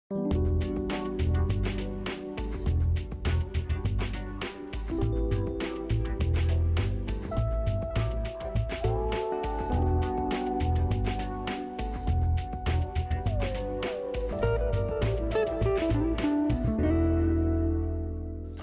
Très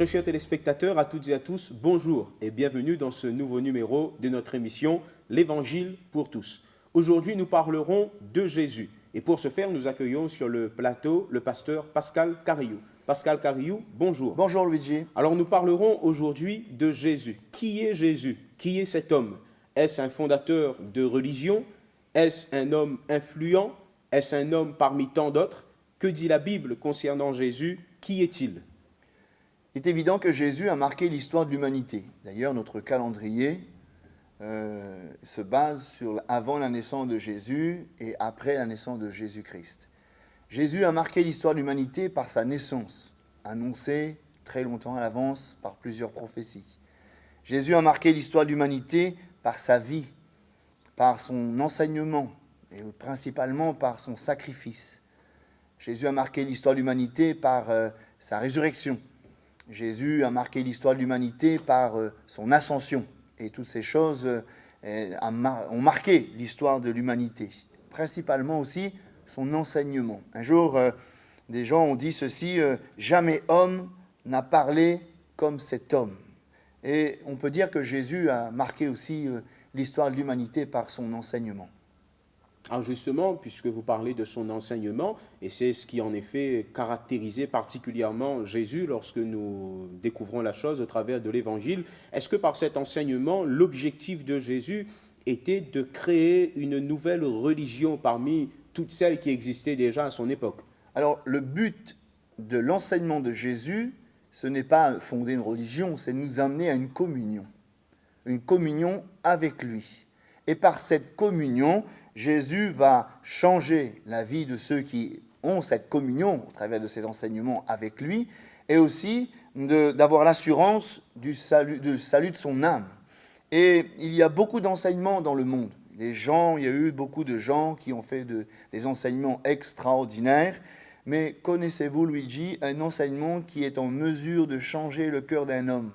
chers téléspectateurs, à toutes et à tous, bonjour et bienvenue dans ce nouveau numéro de notre émission L'Évangile pour tous. Aujourd'hui, nous parlerons de Jésus. Et pour ce faire, nous accueillons sur le plateau le pasteur Pascal Carriou. Pascal Carriou, bonjour. Bonjour Luigi. Alors nous parlerons aujourd'hui de Jésus. Qui est Jésus? Qui est cet homme? Est-ce un fondateur de religion? Est-ce un homme influent? Est-ce un homme parmi tant d'autres? Que dit la Bible concernant Jésus? Qui est-il? Il est évident que Jésus a marqué l'histoire de l'humanité. D'ailleurs, notre calendrier se base sur avant la naissance de Jésus et après la naissance de Jésus-Christ. Jésus a marqué l'histoire de l'humanité par sa naissance, annoncée très longtemps à l'avance par plusieurs prophéties. Jésus a marqué l'histoire de l'humanité par sa vie, par son enseignement et principalement par son sacrifice. Jésus a marqué l'histoire de l'humanité par sa résurrection. Jésus a marqué l'histoire de l'humanité par son ascension. Et toutes ces choses ont marqué l'histoire de l'humanité. Principalement aussi son enseignement. Un jour, des gens ont dit ceci, jamais homme n'a parlé comme cet homme. Et on peut dire que Jésus a marqué aussi l'histoire de l'humanité par son enseignement. Alors justement, puisque vous parlez de son enseignement, et c'est ce qui en effet caractérisait particulièrement Jésus lorsque nous découvrons la chose au travers de l'Évangile, est-ce que par cet enseignement, l'objectif de Jésus était de créer une nouvelle religion parmi toutes celles qui existaient déjà à son époque? Alors le but de l'enseignement de Jésus, ce n'est pas fonder une religion, c'est nous amener à une communion avec lui. Et par cette communion, Jésus va changer la vie de ceux qui ont cette communion au travers de ses enseignements avec lui et aussi d'avoir l'assurance du salut de son âme. Et il y a beaucoup d'enseignements dans le monde. Il y a eu beaucoup de gens qui ont fait des enseignements extraordinaires, mais connaissez-vous, Luigi, un enseignement qui est en mesure de changer le cœur d'un homme?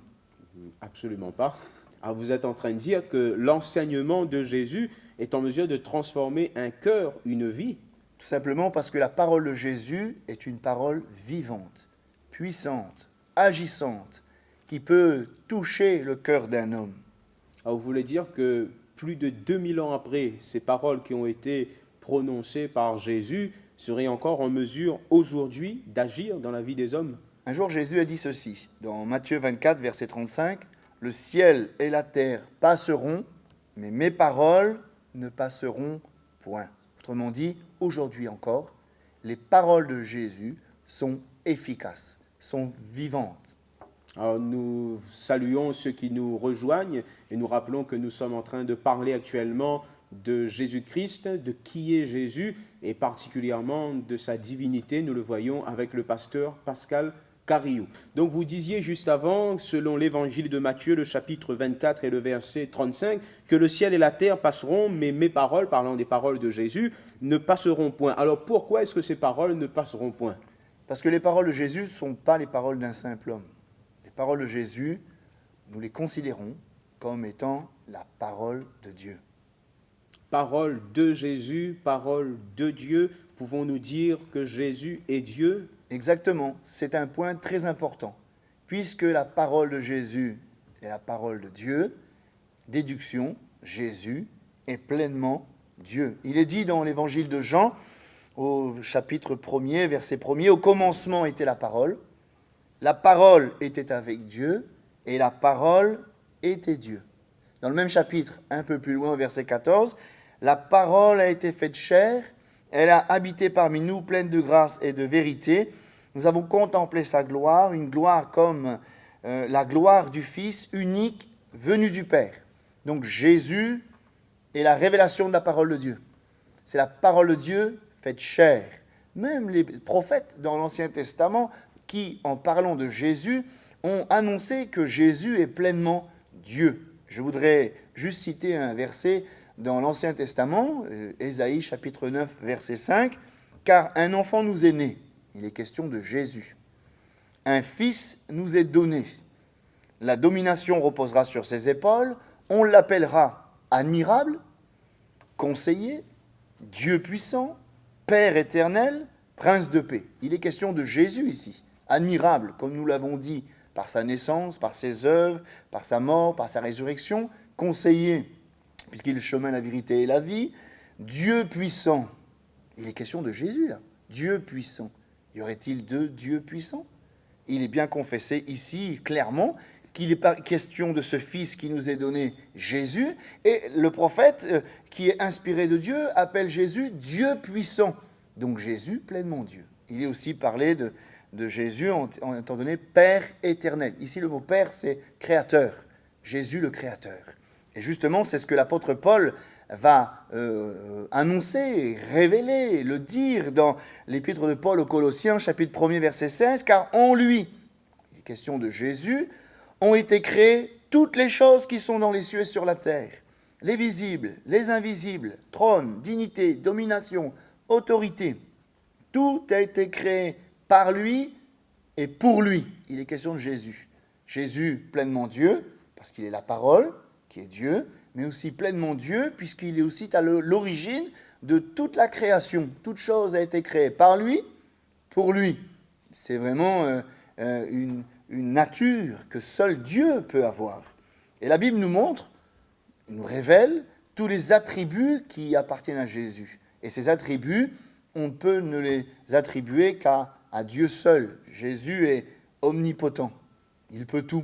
Absolument pas. Alors vous êtes en train de dire que l'enseignement de Jésus est en mesure de transformer un cœur, une vie? Tout simplement parce que la parole de Jésus est une parole vivante, puissante, agissante, qui peut toucher le cœur d'un homme. Alors vous voulez dire que plus de 2000 ans après, ces paroles qui ont été prononcées par Jésus seraient encore en mesure aujourd'hui d'agir dans la vie des hommes? Un jour, Jésus a dit ceci, dans Matthieu 24, verset 35, « Le ciel et la terre passeront, mais mes paroles ne passeront point. » Autrement dit, aujourd'hui encore, les paroles de Jésus sont efficaces, sont vivantes. Alors nous saluons ceux qui nous rejoignent et nous rappelons que nous sommes en train de parler actuellement de Jésus-Christ, de qui est Jésus et particulièrement de sa divinité. Nous le voyons avec le pasteur Pascal Carriou. Donc vous disiez juste avant, selon l'évangile de Matthieu, le chapitre 24 et le verset 35, que le ciel et la terre passeront, mais mes paroles, parlant des paroles de Jésus, ne passeront point. Alors pourquoi est-ce que ces paroles ne passeront point? Parce que les paroles de Jésus ne sont pas les paroles d'un simple homme. Les paroles de Jésus, nous les considérons comme étant la parole de Dieu. Parole de Jésus, parole de Dieu, pouvons-nous dire que Jésus est Dieu? Exactement, c'est un point très important. Puisque la parole de Jésus est la parole de Dieu, déduction, Jésus est pleinement Dieu. Il est dit dans l'évangile de Jean, au chapitre 1er, verset 1er, « Au commencement était la parole était avec Dieu, et la parole était Dieu. » Dans le même chapitre, un peu plus loin, au verset 14, « La parole a été faite chair, elle a habité parmi nous, pleine de grâce et de vérité. Nous avons contemplé sa gloire, une gloire comme la gloire du Fils unique venu du Père. » Donc Jésus est la révélation de la parole de Dieu. C'est la parole de Dieu faite chair. Même les prophètes dans l'Ancien Testament qui, en parlant de Jésus, ont annoncé que Jésus est pleinement Dieu. Je voudrais juste citer un verset dans l'Ancien Testament, Ésaïe chapitre 9, verset 5, « Car un enfant nous est né, Il est question de Jésus. Un fils nous est donné. La domination reposera sur ses épaules. On l'appellera admirable, conseiller, Dieu puissant, Père éternel, prince de paix. Il est question de Jésus ici. Admirable, comme nous l'avons dit, par sa naissance, par ses œuvres, par sa mort, par sa résurrection. Conseiller, puisqu'il est le chemin, la vérité et la vie. Dieu puissant. Il est question de Jésus, là. Dieu puissant. Y aurait-il deux dieux puissants? Il est bien confessé ici, clairement, qu'il est question de ce Fils qui nous est donné, Jésus. Et le prophète, qui est inspiré de Dieu, appelle Jésus Dieu puissant. Donc Jésus, pleinement Dieu. Il est aussi parlé de Jésus en étant donné Père éternel. Ici, le mot Père, c'est créateur. Jésus, le créateur. Et justement, c'est ce que l'apôtre Paul va annoncer, révéler, le dire dans l'épître de Paul aux Colossiens, chapitre 1er, verset 16, car en lui, il est question de Jésus, ont été créées toutes les choses qui sont dans les cieux et sur la terre, les visibles, les invisibles, trône, dignité, domination, autorité. Tout a été créé par lui et pour lui. Il est question de Jésus. Jésus, pleinement Dieu, parce qu'il est la parole, qui est Dieu, mais aussi pleinement Dieu, puisqu'il est aussi à l'origine de toute la création. Toute chose a été créée par lui, pour lui. C'est vraiment une nature que seul Dieu peut avoir. Et la Bible nous montre, nous révèle tous les attributs qui appartiennent à Jésus. Et ces attributs, on peut ne les attribuer qu'à Dieu seul. Jésus est omnipotent. Il peut tout.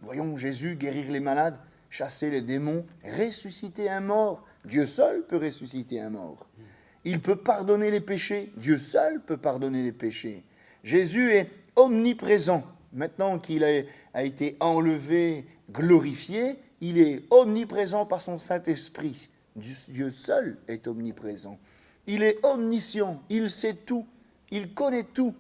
Voyons Jésus guérir les malades, chasser les démons, ressusciter un mort. Dieu seul peut ressusciter un mort. Il peut pardonner les péchés. Dieu seul peut pardonner les péchés. Jésus est omniprésent. Maintenant qu'il a été enlevé, glorifié, il est omniprésent par son Saint-Esprit. Dieu seul est omniprésent. Il est omniscient, il sait tout, il connaît tout.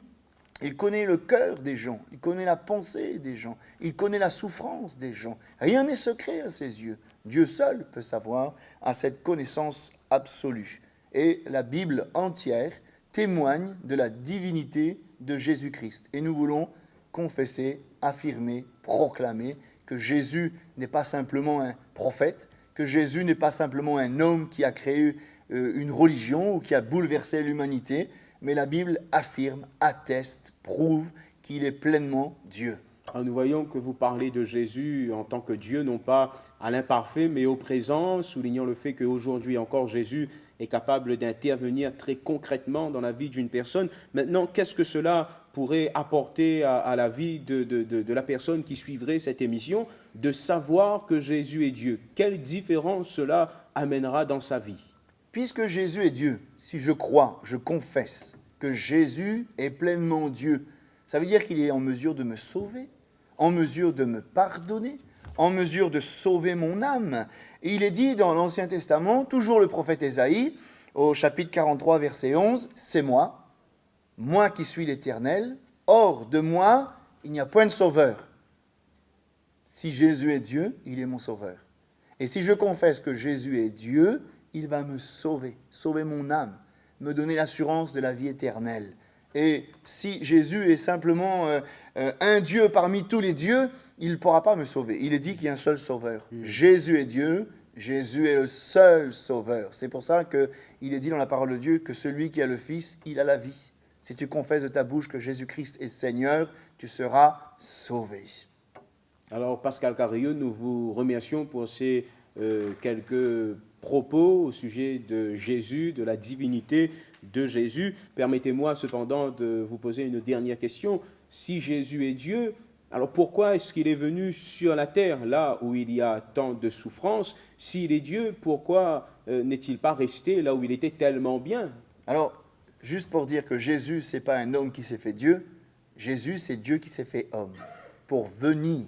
Il connaît le cœur des gens, il connaît la pensée des gens, il connaît la souffrance des gens. Rien n'est secret à ses yeux. Dieu seul peut savoir, à cette connaissance absolue. Et la Bible entière témoigne de la divinité de Jésus-Christ. Et nous voulons confesser, affirmer, proclamer que Jésus n'est pas simplement un prophète, que Jésus n'est pas simplement un homme qui a créé une religion ou qui a bouleversé l'humanité, mais la Bible affirme, atteste, prouve qu'il est pleinement Dieu. Alors nous voyons que vous parlez de Jésus en tant que Dieu, non pas à l'imparfait, mais au présent, soulignant le fait qu'aujourd'hui encore Jésus est capable d'intervenir très concrètement dans la vie d'une personne. Maintenant, qu'est-ce que cela pourrait apporter à la vie de la personne qui suivrait cette émission, de savoir que Jésus est Dieu? Quelle différence cela amènera dans sa vie? Puisque Jésus est Dieu, si je crois, je confesse que Jésus est pleinement Dieu, ça veut dire qu'il est en mesure de me sauver, en mesure de me pardonner, en mesure de sauver mon âme. Et il est dit dans l'Ancien Testament, toujours le prophète Ésaïe, au chapitre 43, verset 11, « C'est moi, moi qui suis l'Éternel, hors de moi, il n'y a point de sauveur. » Si Jésus est Dieu, il est mon sauveur. Et si je confesse que Jésus est Dieu, il va me sauver, sauver mon âme, me donner l'assurance de la vie éternelle. Et si Jésus est simplement un Dieu parmi tous les dieux, il ne pourra pas me sauver. Il est dit qu'il y a un seul sauveur. Jésus est Dieu, Jésus est le seul sauveur. C'est pour ça qu'il est dit dans la parole de Dieu que celui qui a le Fils, il a la vie. Si tu confesses de ta bouche que Jésus-Christ est Seigneur, tu seras sauvé. Alors Pascal Carrieux, nous vous remercions pour ces quelques propos au sujet de Jésus, de la divinité de Jésus. Permettez-moi cependant de vous poser une dernière question. Si Jésus est Dieu, alors pourquoi est-ce qu'il est venu sur la terre, là où il y a tant de souffrance? S'il est Dieu, pourquoi n'est-il pas resté là où il était tellement bien? Alors, juste pour dire que Jésus, ce n'est pas un homme qui s'est fait Dieu, Jésus, c'est Dieu qui s'est fait homme, pour venir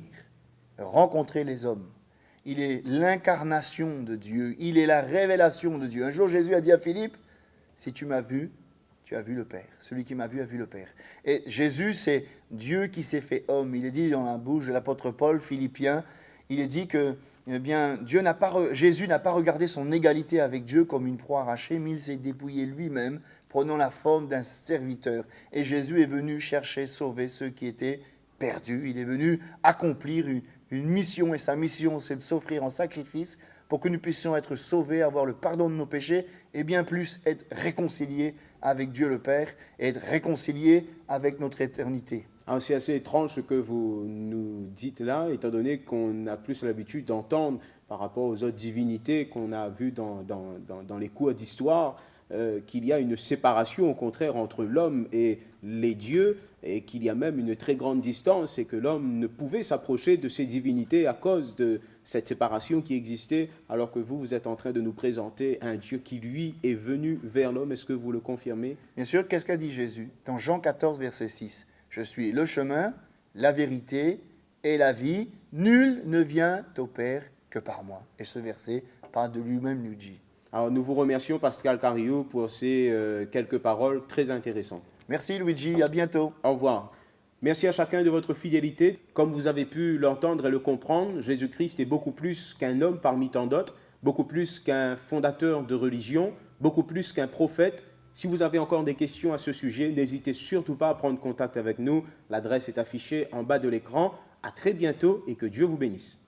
rencontrer les hommes. Il est l'incarnation de Dieu, il est la révélation de Dieu. Un jour, Jésus a dit à Philippe, « Si tu m'as vu, tu as vu le Père. Celui qui m'a vu a vu le Père. » Et Jésus, c'est Dieu qui s'est fait homme. Il est dit dans la bouche de l'apôtre Paul, Philippiens, il est dit que Jésus n'a pas regardé son égalité avec Dieu comme une proie arrachée, mais il s'est dépouillé lui-même, prenant la forme d'un serviteur. Et Jésus est venu chercher, sauver ceux qui étaient perdus. Il est venu accomplir une mission, et sa mission, c'est de s'offrir en sacrifice pour que nous puissions être sauvés, avoir le pardon de nos péchés, et bien plus être réconciliés avec Dieu le Père, et être réconciliés avec notre éternité. Alors, c'est assez étrange ce que vous nous dites là, étant donné qu'on a plus l'habitude d'entendre par rapport aux autres divinités qu'on a vues dans les cours d'histoire, qu'il y a une séparation au contraire entre l'homme et les dieux, et qu'il y a même une très grande distance, et que l'homme ne pouvait s'approcher de ces divinités à cause de cette séparation qui existait, alors que vous êtes en train de nous présenter un Dieu qui, lui, est venu vers l'homme. Est-ce que vous le confirmez? Bien sûr, qu'est-ce qu'a dit Jésus dans Jean 14, verset 6 ? Je suis le chemin, la vérité et la vie. Nul ne vient au Père que par moi. Et ce verset parle de lui-même, nous dit. Alors, nous vous remercions, Pascal Cario, pour ces quelques paroles très intéressantes. Merci Luigi, à bientôt. Au revoir. Merci à chacun de votre fidélité. Comme vous avez pu l'entendre et le comprendre, Jésus-Christ est beaucoup plus qu'un homme parmi tant d'autres, beaucoup plus qu'un fondateur de religion, beaucoup plus qu'un prophète. Si vous avez encore des questions à ce sujet, n'hésitez surtout pas à prendre contact avec nous. L'adresse est affichée en bas de l'écran. À très bientôt et que Dieu vous bénisse.